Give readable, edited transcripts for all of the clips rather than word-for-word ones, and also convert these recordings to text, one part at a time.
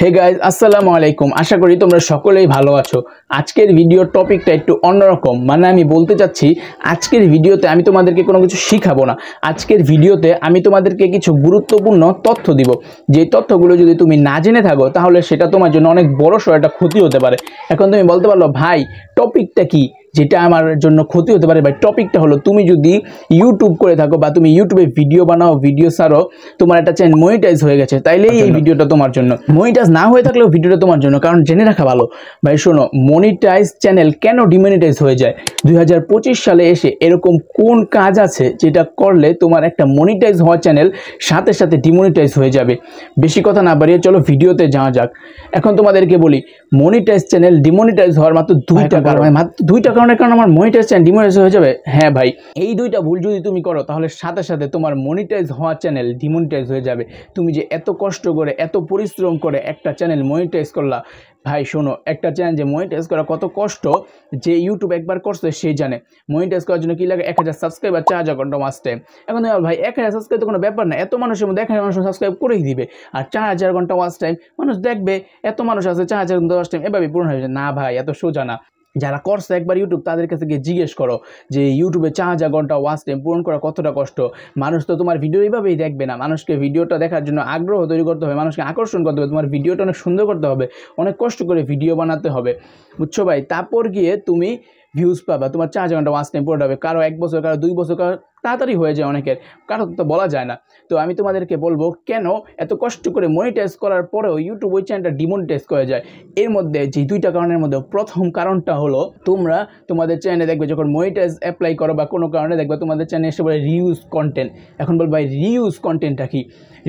Hey guys আসসালামু আলাইকুম। আশা করি তোমরা সকলেই ভালো আছো। আজকের ভিডিওর টপিকটা একটু অন্যরকম, মানে আমি বলতে চাচ্ছি আজকের ভিডিওতে আমি তোমাদেরকে কোনো কিছু শিখাবো না। আজকের ভিডিওতে আমি তোমাদেরকে কিছু গুরুত্বপূর্ণ তথ্য দিব। যে তথ্যগুলো যদি তুমি না জেনে থাকো তাহলে সেটা তোমার জন্য অনেক বড়সড় একটা ক্ষতি হতে পারে। এখন তুমি বলতে পারলো ভাই টপিকটা কি, যেটা আমার জন্য ক্ষতি হতে পারে ভাই? টপিকটা হলো তুমি যদি ইউটিউব করে থাকো বা তুমি ইউটিউবে ভিডিও বানাও, ভিডিও ছাড়ো, তোমার একটা চ্যানেল মনিটাইজ হয়ে গেছে, তাইলেই এই ভিডিওটা তোমার জন্য। মনিটাইজ না হয়ে থাকলেও ভিডিওটা তোমার জন্য, কারণ জেনে রাখা ভালো ভাই। শোনো, মনিটাইজ চ্যানেল কেন ডিমনিটাইজ হয়ে যায়? 2025 সালে এসে এরকম কোন কাজ আছে যেটা করলে তোমার একটা মনিটাইজ হওয়া চ্যানেল সাথে সাথে ডিমনিটাইজ হয়ে যাবে? বেশি কথা না বাড়িয়ে চলো ভিডিওতে যাওয়া যাক। এখন তোমাদেরকে বলি, মনিটাইজ চ্যানেল ডিমনিটাইজ হওয়ার মাত্র দুইটা কারণ, মাত্র দুইটা কারণের কারণে আমার মনিটাইজ চ্যানেল ডিমনিটাইজ হয়ে যাবে। হ্যাঁ ভাই, এই দুইটা ভুল যদি তুমি করো তাহলে সাথে সাথে তোমার মনিটাইজ হওয়া চ্যানেল ডিমনিটাইজ হয়ে যাবে। তুমি যে এত কষ্ট করে এত পরিশ্রম করে একটা চ্যানেল মনিটাইজ করলা, ভাই শোনো, একটা চ্যানেল যে মনিটাইজ করা কত কষ্ট, যে ইউটিউব একবার করছে সে জানে। মনিটাইজ করার জন্য কি লাগে? 1000 সাবস্ক্রাইবার, 4000 ঘন্টা ওয়াচ টাইম। এখন ভাই 1000 সাবস্ক্রাইব তো কোনো ব্যাপার না, এত মানুষের মধ্যে 1000 মানুষ সাবস্ক্রাইব করেই দিবে, আর 4000 ঘন্টা ওয়াচ টাইম মানুষ দেখবে, এত মানুষ আছে 4000 ঘন্টা ওয়াচ টাইম এভাবে পূরণ হয়ে যায় না ভাই, এত সোজা না। যারা করছে একবার ইউটিউব তাদের কাছে গিয়ে জিজ্ঞেস করো যে ইউটিউবে 4000 ঘন্টা ওয়াচ টাইম পূরণ করা কতটা কষ্ট। মানুষ তো তোমার ভিডিও এইভাবেই দেখবে না, মানুষকে ভিডিওটা দেখার জন্য আগ্রহ তৈরি করতে হবে, মানুষকে আকর্ষণ করতে হবে, তোমার ভিডিওটা অনেক সুন্দর করতে হবে, অনেক কষ্ট করে ভিডিও বানাতে হবে, বুঝছো ভাই? তারপর গিয়ে তুমি ভিউজ পাবা, তোমার 4000 ঘন্টা ওয়াচ টাইম পড়ে হবে। কারো 1 বছর, কারো 2 বছর, কারো তাড়াতাড়ি হয়ে যায়, অনেকের, কারো তো বলা যায় না। তো আমি তোমাদেরকে বলবো কেন এত কষ্ট করে মনিটাইজ করার পরেও ইউটিউব ওই চ্যানেলটা ডিমনিটাইজ করে যায়। এর মধ্যে যে দুইটা কারণের মধ্যে প্রথম কারণটা হলো, তোমরা তোমাদের চ্যানেলে দেখবে যখন মনিটাইজ অ্যাপ্লাই করো বা কোনো কারণে দেখবে তোমাদের চ্যানেলে এসে বলে রিউজ কন্টেন্ট। এখন বল ভাই রিউজ কন্টেন্টটা কি?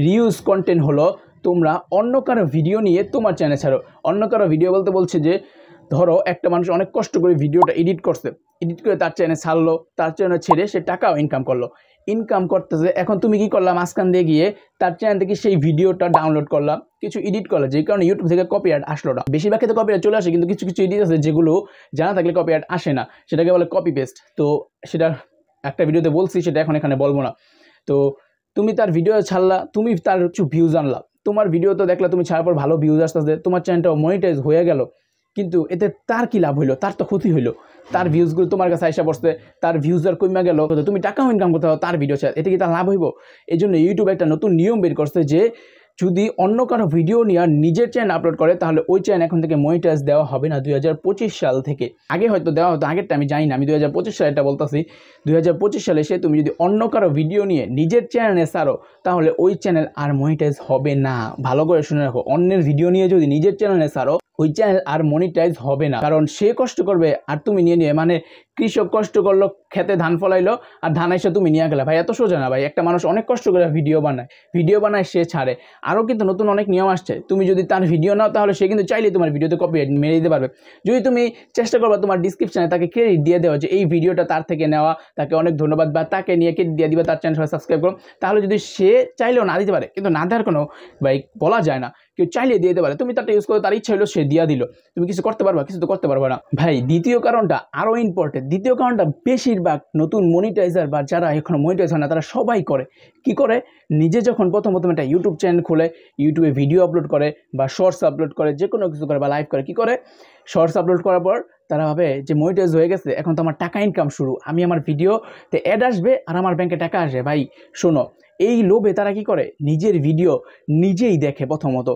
রিউজ কন্টেন্ট হলো তোমরা অন্য কারো ভিডিও নিয়ে তোমার চ্যানেলে ছাড়ো। অন্য কারো ভিডিও বলতে বলছে যে ধরো একটা মানুষ অনেক কষ্ট করে ভিডিওটা এডিট করছে, এডিট করে তার চ্যানেলে ছাড়লো, তার চ্যানেলে ছেড়ে সে টাকাও ইনকাম করলো, ইনকাম করতেছে। এখন তুমি কি করলাম, মাঝখান দিয়ে গিয়ে তার চ্যানেল থেকে সেই ভিডিওটা ডাউনলোড করলাম, কিছু এডিট করলাম, যে কারণে ইউটিউব থেকে কপিরাইট আসলো না। বেশিরভাগ ক্ষেত্রে কপিরাইট চলে আসে, কিন্তু কিছু কিছু এডিট আছে যেগুলো জানা থাকলে কপিরাইট আসে না, সেটাকে বলে কপি পেস্ট। তো সেটা একটা ভিডিওতে বলছি, সেটা এখন এখানে বলবো না। তো তুমি তার ভিডিও ছাড়লা, তুমি তার কিছু ভিউজ আনলা, তোমার ভিডিও তো দেখলা, তুমি ছাড়ার পর ভালো ভিউজ আসতেছে, তোমার চ্যানেলটাও মনিটাইজ হয়ে গেল, কিন্তু এতে তার কি লাভ হইলো? তার তো ক্ষতি হইলো। তার ভিউজগুলো তোমার কাছে আইসা পড়ছে, তার ভিউজার কমে গেল, তুমি টাকাও ইনকাম করতে হবে তার ভিডিও ছাড়া, এতে কি তার লাভ হইব? এই জন্য ইউটিউব একটা নতুন নিয়ম বের করছে যে যদি অন্য কারো ভিডিও নিয়ে নিজের চ্যানেল আপলোড করে তাহলে ওই চ্যানেল এখন থেকে মনিটাইজ দেওয়া হবে না 2025 সাল থেকে। আগে হয়তো দেওয়া হতো, আগেরটা আমি জানি না, আমি 2025 সালে এটা বলতেছি। 2025 সালে এসে তুমি যদি অন্য কারো ভিডিও নিয়ে নিজের চ্যানেলে ছাড়ো তাহলে ওই চ্যানেল আর মনিটাইজ হবে না। ভালো করে শুনে রাখো, অন্যের ভিডিও নিয়ে যদি নিজের চ্যানেলে ছাড়ো ওই চ্যানেল আর মনিটাইজ হবে না, কারণ সে কষ্ট করবে আর তুমি নিয়ে নিয়ে, মানে কৃষক কষ্ট করলো, খেতে ধান ফলাইলো, আর ধান এসে তুমি নিয়ে গেলে। ভাই এত সোজা না ভাই, একটা মানুষ অনেক কষ্ট করে ভিডিও বানায় সে ছাড়ে। আরও কিন্তু নতুন অনেক নিয়ম আসছে, তুমি যদি তার ভিডিও নাও তাহলে সে কিন্তু চাইলে তোমার ভিডিওতে কপিরাইট মেরে দিতে পারবে। যদি তুমি চেষ্টা করবে তোমার ডিসক্রিপশনে তাকে ক্রেডিট দিয়ে দেওয়া যে এই ভিডিওটা তার থেকে নেওয়া, তাকে অনেক ধন্যবাদ, বা তাকে নিয়ে ক্রেডিট দিয়ে দিবে, তার চ্যানেল সাবস্ক্রাইব করো, তাহলে যদি সে চাইলেও না দিতে পারে, কিন্তু না দেওয়ার কোনো ভাই বলা যায় না, কেউ চাইলে দিয়ে দিতে পারে, তুমি তারটা ইউজ করো, তার ইচ্ছা হলো সে দিয়ে দিল, তুমি কিছু করতে পারবা? কিছু তো করতে পারবা না ভাই। দ্বিতীয় কারণটা আরও ইম্পর্টেন্ট। দ্বিতীয় কারণটা বেশিরভাগ নতুন মনিটাইজার বা যারা এখনো মনিটাইজ হয় না তারা সবাই করে কি করে, নিজে যখন প্রথম একটা ইউটিউব চ্যানেল খুলে, ইউটিউবে ভিডিও আপলোড করে বা শর্টস আপলোড করে, যে কোনো কিছু করে বা লাইভ করে, কি করে শর্টস আপলোড করার পর তারা ভাবে যে মনিটাইজ হয়ে গেছে, এখন তো আমার টাকা ইনকাম শুরু, আমি আমার ভিডিওতে অ্যাড আসবে আর আমার ব্যাংকে টাকা আসবে। ভাই শোনো, এই লোভে তারা কি করে, নিজের ভিডিও নিজেই দেখে। প্রথমত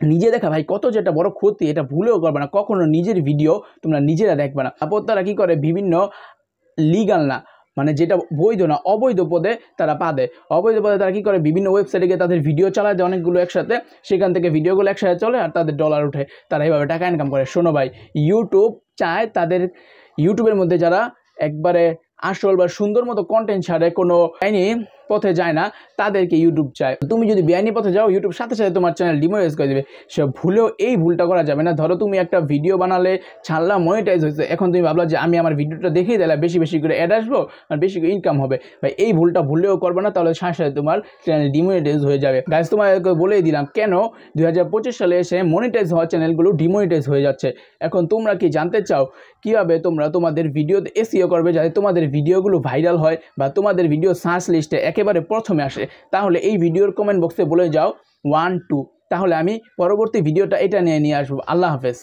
নিজে দেখা ভাই কত যেটা বড় ক্ষতি, এটা ভুলেও করবে না কখনো, নিজের ভিডিও তোমরা নিজেরা দেখবে না। তারপর তারা কি করে, বিভিন্ন লিগাল না, মানে যেটা বৈধ না, অবৈধ পদে তারা পাবে। অবৈধ পদে তারা কি করে, বিভিন্ন ওয়েবসাইটে গিয়ে তাদের ভিডিও চালায় দেয় অনেকগুলো একসাথে, সেখান থেকে ভিডিওগুলো একসাথে চলে আর তাদের ডলার ওঠে, তারা এইভাবে টাকা ইনকাম করে। শোনো ভাই, ইউটিউব চায় তাদের ইউটিউবের মধ্যে যারা একবারে আসল বা সুন্দর মতো কন্টেন্ট ছাড়ে, কোনো আইনি পথে যায় না, তাদেরকে ইউটিউব চায়। তুমি যদি বেআইনি পথে যাও, ইউটিউব সাথে সাথে তোমার চ্যানেল ডিমনিটাইজ করে দেবে। সে ভুলেও এই ভুলটা করা যাবে না। ধরো তুমি একটা ভিডিও বানালে, ছাড়লা, মনিটাইজ হয়েছে, এখন তুমি ভাবলা যে আমি আমার ভিডিওটা দেখিয়ে দিলে বেশি বেশি করে অ্যাড আসবো আর বেশি করে ইনকাম হবে। ভাই এই ভুলটা ভুলেও করবে না, তাহলে সাথে সাথে তোমার চ্যানেল ডিমনিটাইজ হয়ে যাবে। গাইজ তোমাকে বলেই দিলাম কেন 2025 সালে এসে মনিটাইজ হওয়া চ্যানেলগুলো ডিমনিটাইজ হয়ে যাচ্ছে। এখন তোমরা কি জানতে চাও কিভাবে তোমরা তোমাদের ভিডিওতে এসইও করবে যাতে তোমাদের ভিডিওগুলো ভাইরাল হয় বা তোমাদের ভিডিও সার্চ লিস্টে একেবারে প্রথমে আসে? তাহলে এই ভিডিওর কমেন্ট বক্সে বলে যাও 1 2 তাহলে আমি পরবর্তী ভিডিওটা এটা নিয়ে আসবো। আল্লাহ হাফেজ।